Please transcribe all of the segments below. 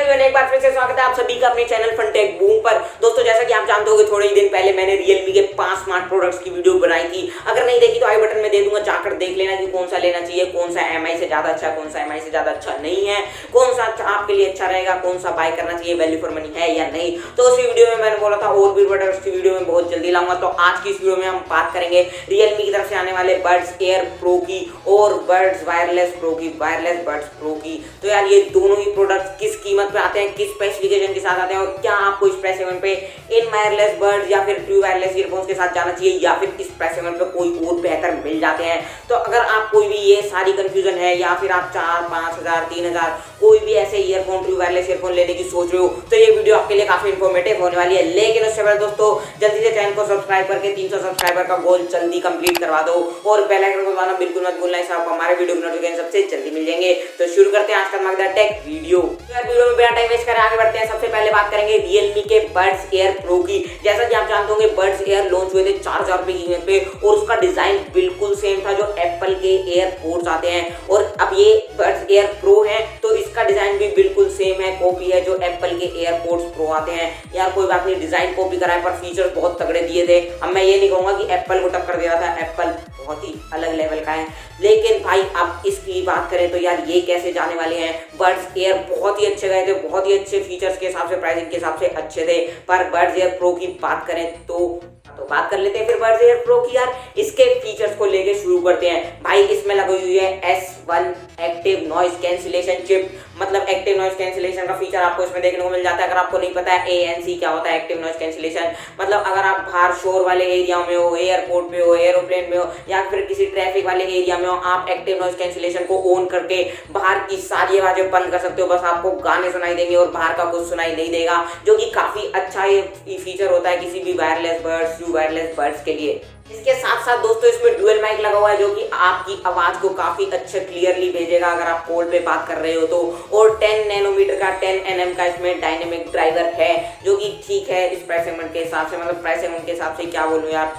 Everyone, एक बार फिर से स्वागत है आप सभी का अपने चैनल फंटेकबूम पर। दोस्तों, जैसा कि आप जानते होंगे, थोड़े ही दिन पहले मैंने Realme के 5 स्मार्ट प्रोडक्ट्स की वीडियो बनाई थी। अगर नहीं देखी तो आई बटन में दे दूंगा, जाकर देख लेना कि कौन सा लेना चाहिए, कौन सा एमआई से ज्यादा अच्छा, कौन सा एमआई से ज्यादा अच्छा नहीं है, कौन सा आपके लिए अच्छा रहेगा, कौन सा बाय करना चाहिए, वैल्यू फॉर मनी है या नहीं। तो उसी वीडियो में मैंने बोला था और भी प्रोडक्ट्स की वीडियो में बहुत जल्दी लाऊंगा। तो आज की इस वीडियो में हम बात करेंगे Realme की तरफ से आने वाले बड्स एयर प्रो की और बड्स वायरलेस प्रो की, वायरलेस बड्स प्रो की। तो यार, ये दोनों ही प्रोडक्ट्स किस कीमत पे आते हैं, किस स्पेसिफिकेशन के साथ आते हैं और क्या आपको इस प्राइस सेगमेंट पे इन वायरलेस बड्स या फिर ट्रू वायरलेस ईयरफोन्स के साथ जाना चाहिए या फिर इस प्राइस सेगमेंट पे कोई और बेहतर मिल जाते हैं। तो अगर आप कोई भी ये सारी कंफ्यूजन है या फिर आप 4-5 हज़ार 3 हज़ार कोई भी ऐसे ईयरफोन, ट्रू वायरलेस ईयरफोन लेने की सोच रहे हो, तो ये वीडियो आपके लिए काफी इन्फॉर्मेटिव होने वाली है। लेकिन उससे पहले दोस्तों, जल्दी से चैनल को सब्सक्राइब करके 300 सब्सक्राइबर का गोल जल्दी कंप्लीट करवा दो और बेल आइकन को दबाना बिल्कुल मत भूलना, इससे आपको हमारे वीडियो के नोटिफिकेशन सबसे जल्दी मिल जाएंगे। तो शुरू करते हैं आज का मजेदार टेक वीडियो। वीडियो में बिना टाइम वेस्ट करे आगे बढ़ते हैं। सबसे पहले बात करेंगे Realme के बड्स एयर प्रो की। जैसा कि आप जानते होंगे, बड्स एयर लॉन्च हुए थे 4000 रुपए की कीमत पे और उसका डिजाइन बिल्कुल सेम था जो एप्पल के एयरपोर्ट्स आते हैं। और अब ये बड्स एयर प्रो है तो इसका डिजाइन भी बिल्कुल सेम है, कॉपी है जो एप्पल के एयरपोर्ट्स प्रो आते हैं। यार कोई बात नहीं, डिजाइन कॉपी कराए पर फीचर्स बहुत तगड़े दिए थे। अब मैं ये नहीं कहूंगा कि एप्पल को टक्कर दे रहा था, एप्पल बहुत ही अलग लेवल का है। लेकिन भाई अब इसकी बात करें तो यार ये कैसे जाने वाले हैं। बड्स एयर बहुत ही अच्छे गए थे, बहुत ही अच्छे फीचर्स के हिसाब से, प्राइसिंग के हिसाब से अच्छे थे। पर बड्स एयर प्रो की बात करें तो बात कर लेते हैं फिर बड्स एयर प्रो की। यार इसके फीचर्स को लेके शुरू करते हैं। भाई इसमें लगी हुई है S1 active noise cancellation chip. मतलब एक्टिव नॉइस कैंसिलेशन का फीचर आपको इसमें देखने को मिल जाता है। अगर आपको नहीं पता है ANC क्या होता है, एक्टिव नॉइस कैंसिलेशन मतलब अगर आप बाहर शोर वाले एरिया में हो, एयरपोर्ट पे हो, एरोप्लेन में हो या फिर किसी ट्रैफिक वाले एरिया में हो, आप एक्टिव नॉइस कैंसिलेशन को ऑन करके बाहर की सारी आवाजें बंद कर सकते हो। बस आपको गाने सुनाई देंगे और बाहर का कुछ सुनाई नहीं देगा, जो कि काफी अच्छा ये फीचर होता है किसी भी वायरलेस बड्स, वायरलेस बड्स के लिए। इसके साथ साथ दोस्तों इसमें डुअल माइक लगा हुआ है जो कि आपकी आवाज को काफी अच्छे क्लियरली भेजेगा अगर आप कॉल पे बात कर रहे हो तो। और 10 नैनोमीटर का 10 nm का इसमें डायनेमिक ड्राइवर है जो कि ठीक है इस प्राइस सेगमेंट के हिसाब से। मतलब प्राइस सेगमेंट के हिसाब से क्या बोलूं यार,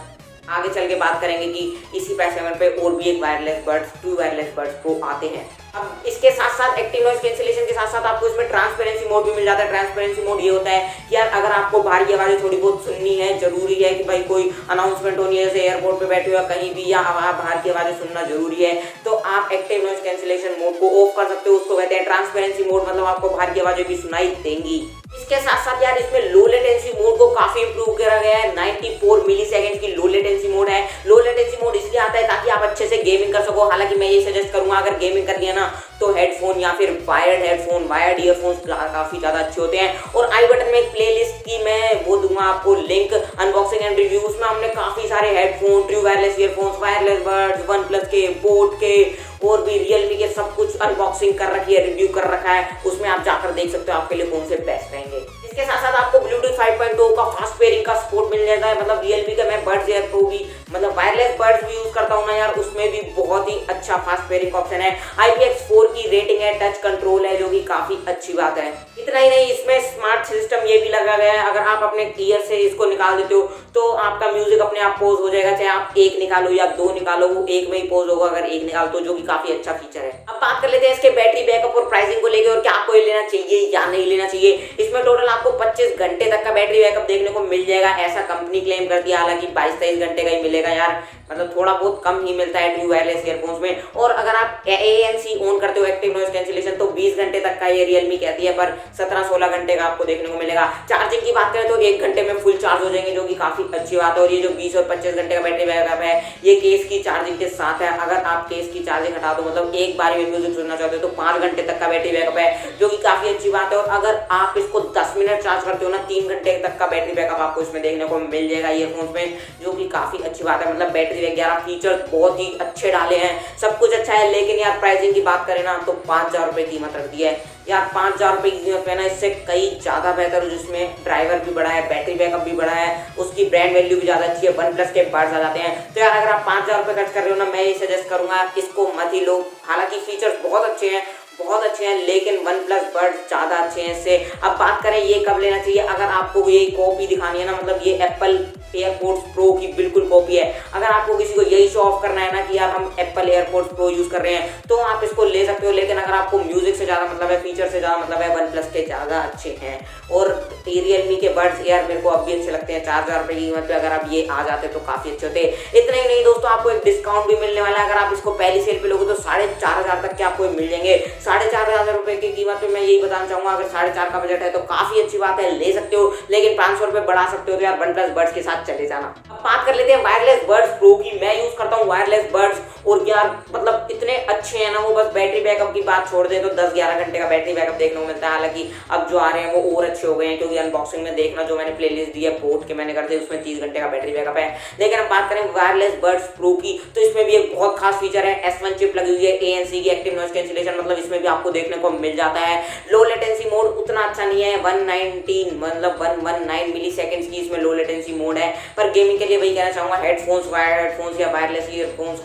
आगे चल के बात करेंगे कि इसी प्राइस सेगमेंट पे और भी एक wireless buds, true wireless buds pro आते हैं। अब इसके साथ साथ एक्टिव नॉइस कैंसिलेशन के साथ साथ आपको इसमें ट्रांसपेरेंसी मोड भी मिल जाता है। ट्रांसपेरेंसी मोड ये होता है कि यार अगर आपको बाहरी आवाजें थोड़ी बहुत सुननी है, जरूरी है कि भाई कोई अनाउंसमेंट होनी है जैसे एयरपोर्ट पे बैठे हो कहीं भी, या बाहर की आवाजें सुनना जरूरी है, तो आप एक्टिव नॉइस कैंसिलेशन मोड को ऑफ कर सकते हो। उसको कहते हैं ट्रांसपेरेंसी मोड, मतलब आपको बाहर की आवाजें भी सुनाई देंगी। इसके साथ साथ यार इसमें लो लेटेंसी मोड को काफी इंप्रूव करा गया है। 94 मिली सेकेंड की लो लेटेंसी मोड है। लो लेटेंसी मोड इसलिए आता है ताकि आप अच्छे से गेमिंग कर सको। हालांकि मैं ये सजेस्ट करूंगा अगर गेमिंग करनी है ना तो हेडफोन या फिर वायर्ड हेडफोन, वायर्ड ईयरफोन्स काफी ज्यादा अच्छे होते हैं। और आई बटन में एक प्लेलिस्ट की मैं वो दूंगा आपको लिंक, अनबॉक्सिंग एंड रिव्यू। उसमें हमने काफी सारे headphone, true wireless earphones, wireless buds, one plus के, बोट के और भी Realme के सब कुछ अनबॉक्सिंग कर रखी है, रिव्यू कर रखा है। उसमें आप जाकर देख सकते हो आपके लिए कौन से बेस्ट रहेंगे। इसके साथ साथ आपको Bluetooth 5.2 का फास्ट पेयरिंग का सपोर्ट मिल जाता है। मतलब Realme का मैं बड्स एयर प्रो भी मतलब वायरलेस बड्स भी यूज करता हूँ ना यार, उसमें भी बहुत ही अच्छा फास्ट पेयरिंग का ऑप्शन है। IPX4 की रेटिंग है, टच कंट्रोल है जो कि काफी अच्छी बात है। इतना ही नहीं, इसमें स्मार्ट सिस्टम ये भी लगा गया है। अगर आप अपने ईयर से इसको निकाल देते हो तो आपका म्यूजिक अपने आप पॉज हो जाएगा, चाहे आप एक निकालो या दो निकालो, वो एक में ही पॉज होगा अगर एक निकालो तो, जो कि काफी अच्छा फीचर है। अब बात कर लेते हैं इसके बैटरी बैकअप और प्राइसिंग को लेकर और क्या आपको ये लेना चाहिए या नहीं लेना चाहिए। इसमें टोटल आपको 25 घंटे तक का बैटरी बैकअप देखने को मिल जाएगा, ऐसा कंपनी क्लेम करती है। हालांकि 22-23 घंटे का ही मिलेगा यार, मतलब थोड़ा बहुत कम ही मिलता है ट्रू वायरलेस ईयरफोन्स में। और अगर आप ANC ऑन करते हो, एक्टिव नॉइस कैंसिलेशन, तो 20 घंटे तक का ये Realme कहती है, पर 17-16 घंटे का आपको देखने को मिलेगा। चार्जिंग की बात करें तो 1 घंटे में फुल चार्ज हो जाएंगे जो कि काफी अच्छी बात है। और ये जो 20 और 25 घंटे का बैटरी बैकअप है ये केस की चार्जिंग के साथ है। अगर आप केस की चार्जिंग हटा दो, मतलब एक बार में म्यूजिक सुनना चाहते हो तो 5 घंटे तक का बैटरी बैकअप है जो कि काफी अच्छी बात है। और अगर आप इसको 10 मिनट चार्ज करते हो ना, 3 घंटे तक का बैटरी बैकअप आपको इसमें देखने को मिल जाएगा ईयरफोन्स में, जो कि काफी अच्छी बात है। मतलब बैटरी 11 फीचर बहुत ही अच्छे डाले हैं, सब कुछ अच्छा है। लेकिन यार प्राइसिंग की बात करें ना तो 5000 रुपए कीमत रख दी है यार। 5000 रुपए की कीमत पे ना इससे कई ज्यादा बेहतर, जिसमें ड्राइवर भी बड़ा है, बैटरी बैकअप भी बड़ा है, उसकी ब्रांड वैल्यू भी ज्यादा अच्छी है, वन प्लस के बड्स आ जाते हैं। तो यार अगर आप 5000 रुपए खर्च कर रहे हो ना, मैं ये सजेस्ट करूंगा इसको मत ही लो। हालांकि फीचर्स बहुत अच्छे हैं, बहुत अच्छे हैं, लेकिन वन प्लस बड्स ज़्यादा अच्छे हैं इससे। अब बात करें ये कब लेना चाहिए, अगर आपको ये कॉपी दिखानी है ना, मतलब ये एप्पल एयरपोर्ट्स प्रो की बिल्कुल कॉपी है। अगर आपको किसी को यही शो ऑफ करना है ना कि यार हम एप्पल एयरपोर्ट्स प्रो यूज़ कर रहे हैं, तो आप इसको ले सकते हो। लेकिन अगर आपको म्यूजिक से ज़्यादा मतलब है, फीचर से ज़्यादा मतलब है, वन प्लस के ज़्यादा अच्छे हैं। और रियलमी के बड्स यार मेरे को अब भी अच्छे लगते हैं। 4000 रुपये की कीमत पे अगर अब ये आ जाते तो काफ़ी अच्छे होते। इतना ही नहीं दोस्तों, आपको एक डिस्काउंट भी मिलने वाला है। अगर आप इसको पहली सेल पे लोगे तो 4500 तक के आपको मिल जाएंगे। 4500 रुपये की कीमत पे मैं यही बताना चाहूँगा, अगर 4500 का बजट है तो काफ़ी अच्छी बात है, ले सकते हो। लेकिन 500 रुपये बढ़ा सकते हो तो यार वन प्लस बड्स के साथ चले जाना। अब बात कर लेते हैं वायरलेस बड्स प्रो की। मैं यूज़ करता हूँ वायरलेस बड्स, और यार मतलब इतने अच्छे हैं ना वो, बस बैटरी बैकअप की बात छोड़ दें तो 10-11 घंटे का बैटरी बैकअप देखने को मिलता है। हालांकि अब जो आ रहे हैं वो और अच्छे हो गए हैं, क्योंकि अनबॉक्सिंग में देखना जो मैंने प्लेलिस्ट दी है बोट के मैंने कर दी, उसमें 30 घंटे का बैटरी बैकअप है। लेकिन हम बात करें वायरलेस बड्स प्रो की, तो इसमें भी एक बहुत खास फीचर है, S1 चिप लगी हुई है, ANC की एक्टिव नॉइस कैंसिलेशन, मतलब इसमें भी आपको देखने को मिल जाता है। लो लेटेंसी मोड उतना अच्छा नहीं है, 119 मतलब 119 मिली सेकेंड्स की इसमें लो लेटेंसी मोड है। पर गेमिंग के लिए वही कहना चाहूँगा, हेडफोन्स, वायर्ड हेडफोन्स या वायरलेस ईयरफोन्स,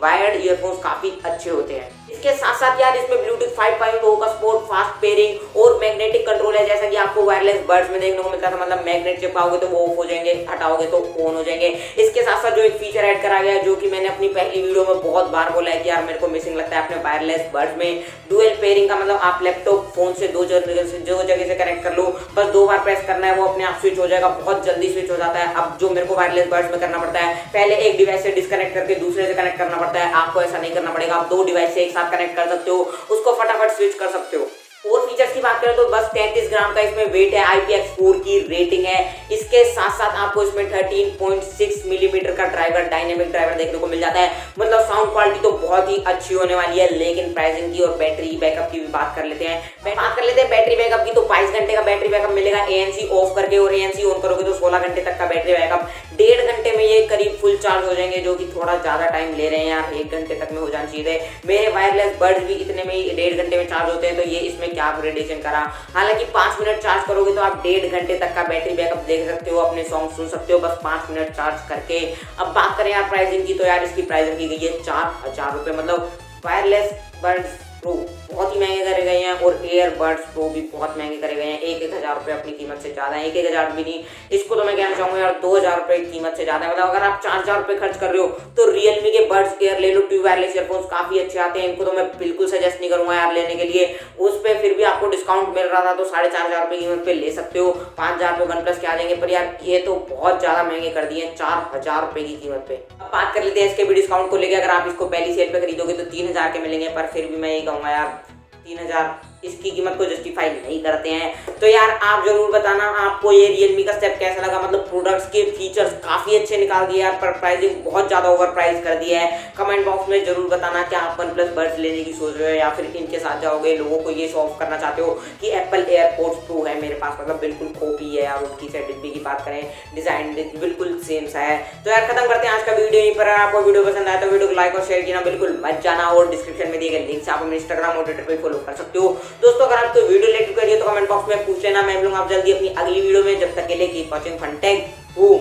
वायर्ड ईयरफोन्स काफ़ी अच्छे होते हैं। इसके साथ साथ यार इसमें ब्लूटूथ 5.0 का सपोर्ट, फास्ट पेयरिंग और मैग्नेटिक कंट्रोल है, जैसा कि आपको वायरलेस बड्स में देखने को मिलता था। मतलब मैग्नेट चिपकाओगे तो वो ऑफ हो जाएंगे, हटाओगे तो ऑन हो जाएंगे। इसके साथ साथ जो एक फीचर ऐड करा गया है, जो कि मैंने अपनी पहली वीडियो में बहुत बार बोला है कि यार मेरे को मिसिंग लगता है अपने वायरलेस बड्स में, डुअल पेयरिंग का। मतलब आप लैपटॉप फोन से दो जगह से कनेक्ट कर लो, बस 2 बार प्रेस करना है, वो अपने आप स्विच हो जाएगा, बहुत जल्दी स्विच हो जाता है। अब जो मेरे को वायरलेस बड्स में करना पड़ता है, पहले एक डिवाइस से डिस्कनेक्ट करके दूसरे से कनेक्ट करना पड़ता है, आपको ऐसा नहीं करना पड़ेगा। आप 2 डिवाइस से एक साथ कनेक्ट कर सकते हो, उसको फटाफट स्विच कर सकते हो। और फीचर्स की बात करें तो बस 33 ग्राम का इसमें वेट है, IPX4 की रेटिंग है। इसके साथ साथ आपको इसमें 13.6 मिलीमीटर का ड्राइवर, डायनेमिक ड्राइवर देखने को मिल जाता है। मतलब साउंड क्वालिटी तो बहुत ही अच्छी होने वाली है। लेकिन प्राइसिंग की और बैटरी बैकअप की भी बात कर लेते हैं। बैटरी बैकअप की, तो 22 घंटे का बैटरी बैकअप मिलेगा ANC ऑफ करके, और ANC ऑन करोगे तो 16 घंटे तक का बैटरी बैकअप। 1.5 घंटे में ये करीब फुल चार्ज हो जाएंगे, जो कि थोड़ा ज्यादा टाइम ले रहे हैं यार, 1 घंटे तक में हो जाना चाहिए। मेरे वायरलेस बड्स भी इतने में ही 1.5 घंटे में चार्ज होते हैं, तो ये इसमें क्या अपग्रेडेशन करा। हालांकि 5 मिनट चार्ज करोगे तो आप 1.5 घंटे तक का बैटरी बैकअप देख सकते हो, अपने सॉन्ग सुन सकते हो बस 5 मिनट चार्ज करके। अब बात करें यार प्राइसिंग की, तो यार इसकी प्राइसिंग की गई है 4000 रुपये। मतलब वायरलेस बड्स प्रो बहुत ही महंगे करे गए हैं, और एयरबड्स प्रो भी बहुत महंगे करे गए हैं। 1-1000 रुपये अपनी कीमत से ज़्यादा है, 1-1000 भी नहीं, इसको तो मैं कहना चाहूँगा यार 2000 रुपये की कीमत से ज़्यादा है। मतलब अगर आप 4000 रुपये खर्च कर रहे हो तो रियलमी के बड्स एयर ले लो, 2 वायरलेस ईयरफोन्स काफ़ी अच्छे आते हैं, इनको तो मैं बिल्कुल सजेस्ट नहीं करूँगा यार लेने के लिए। उस पर फिर भी आपको डिस्काउंट मिल रहा था तो 4500 रुपये की कीमत पे ले सकते हो, 5000 रुपये वन प्लस के आ जाएंगे। पर यार ये तो बहुत ज़्यादा महंगे कर दिए हैं 4000 रुपये की कीमत पे। अब बात कर लेते हैं इसके भी डिस्काउंट को लेकर। अगर आप इसको पहली सेल पे खरीदोगे तो 3000 के मिलेंगे, पर फिर भी मैं ये कहूँगा यार 3000 इसकी कीमत को जस्टिफाई नहीं करते हैं। तो यार आप जरूर बताना आपको ये रियलमी का स्टेप कैसा लगा। मतलब प्रोडक्ट्स के फीचर्स काफ़ी अच्छे निकाल दिए यार, पर प्राइसिंग बहुत ज़्यादा ओवर प्राइस कर दिया है। कमेंट बॉक्स में जरूर बताना क्या आप वन प्लस बड्स लेने की सोच रहे हो, या फिर इनके साथ जाओगे, लोगों को ये शो ऑफ करना चाहते हो कि एप्पल एयरपोर्ट्स प्रो है मेरे पास। मतलब बिल्कुल कॉपी है यार उनकी से। डिब्बे की बात करें, डिजाइन बिल्कुल सेम सा है। तो यार खत्म करते हैं आज का वीडियो यहीं पर। आपको वीडियो पसंद आया तो वीडियो को लाइक और शेयर करना बिल्कुल मत जाना, और डिस्क्रिप्शन में दिए गए लिंक से आप हमें इंस्टाग्राम और ट्विटर पर फॉलो कर सकते हो। दोस्तों अगर आपको वीडियो रिलेटेड करिए तो कमेंट बॉक्स में पूछ लेना, मैं मिलूंगा आप जल्दी अपनी अगली वीडियो में। जब तक के लिए कीप वॉचिंग फनटेक बूम।